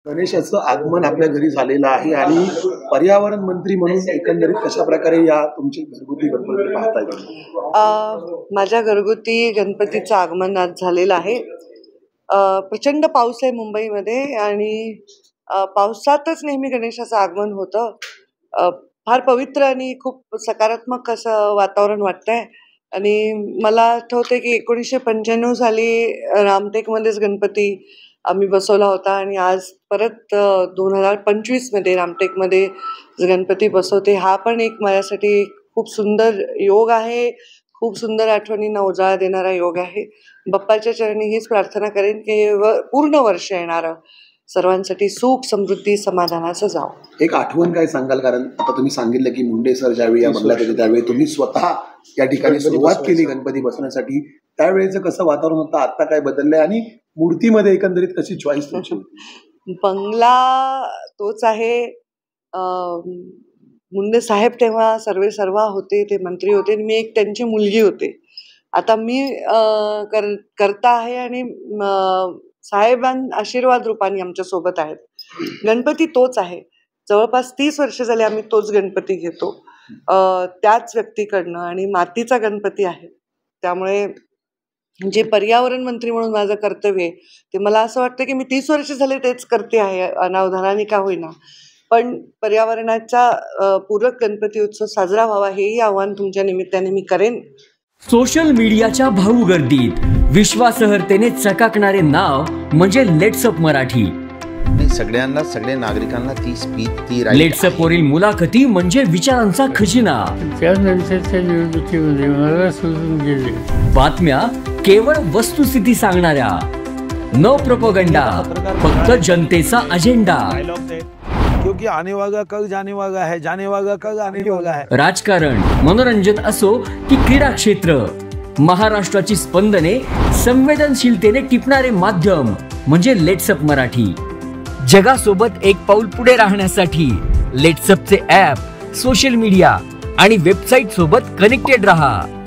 गणेशाचं आगमन आपल्या घरी झालेलं आहे आणि पर्यावरण मंत्री म्हणून एकंदरीत कशा प्रकारे या तुमची घरगुती गणपती पाहताय? माझ्या घरगुती गणपतीचं आगमन आज झालेलं आहे. प्रचंड पाऊस आहे मुंबईमध्ये आणि पावसातच नेहमी गणेशाचं आगमन होतं. फार पवित्र आणि खूप सकारात्मक असं वातावरण वाटतंय. आणि मला आठवतंय की 1995 साली रामटेकमध्येच गणपती आम्ही बसवला होता आणि आज परत 2025 मध्ये रामटेकमध्ये गणपती बसवते. हा पण एक माझ्यासाठी खूप सुंदर योग आहे, खूप सुंदर आठवणींना उजाळा देणारा योग आहे. बाप्पाच्या चरणी हीच प्रार्थना करेन की पूर्ण वर्ष येणारं सर्वांसाठी सुख समृद्धी समाधानाचं जावं. एक आठवण काय सांगाल? कारण आता तुम्ही सांगितलं की मुंडे सर ज्यावेळी या बंगल्यात होते त्यावेळी तुम्ही स्वतः या ठिकाणी सुरुवात केली गणपती बसवण्यासाठी. त्यावेळेचं कसं वातावरण होतं, आता काय बदललंय आणि मूर्तीमध्ये एकंदरीत कशी चॉईस तुमची? बंगला तोच आहे. मुंडे साहेब तेव्हा सर्वा होते, ते मंत्री होते, मी एक त्यांची मुलगी होते. आता मी करता आहे आणि आशीर्वाद रूपाने आमच्या सोबत आहेत. गणपती तोच आहे. जवळपास 30 वर्ष झाले आम्ही तोच गणपती घेतो, त्याच व्यक्तीकडनं, आणि मातीचा गणपती आहे. त्यामुळे जे पर्यावरण मंत्री म्हणून माझं कर्तव्य आहे ते मला असं वाटतं की मी 30 वर्ष झाले तेच करते आहे, अनावधानाने का होईना. पण पर्यावरणाचा पूरक गणपती उत्सव साजरा व्हावा हेही आव्हान तुमच्या निमित्ताने मी करेन. सोशल मीडियाच्या भाऊ गर्दीत विश्वासार्हतेने चकाकणारे नाव म्हणजे लेट्सअप मराठी. सगळ्या नागरिकांना ती स्पीच लेट्सअप वरील मुलाखती म्हणजे विचारांचा खजिना. त्यानंतरच्या निवडणुकीमध्ये मला सोडून गेले. बातम्या केवळ वस्तुस्थिती सांगणाऱ्या, न प्रोपगंडा, फक्त जनतेचा अजेंडा. क्योंकि आने वाला कल जाने वाला है, जाने वाला कल आने वाला है. राजकारण, मनोरंजन असो की क्रीडा क्षेत्र, महाराष्ट्राची स्पंदने संवेदनशीलतेने टिपणारे माध्यम म्हणजे लेट्सअप मराठी. जगासोबत एक पाऊल पुढे राहण्यासाठी लेट्सअपचे ॲप, सोशल मीडिया आणि वेबसाईट सोबत कनेक्टेड रहा.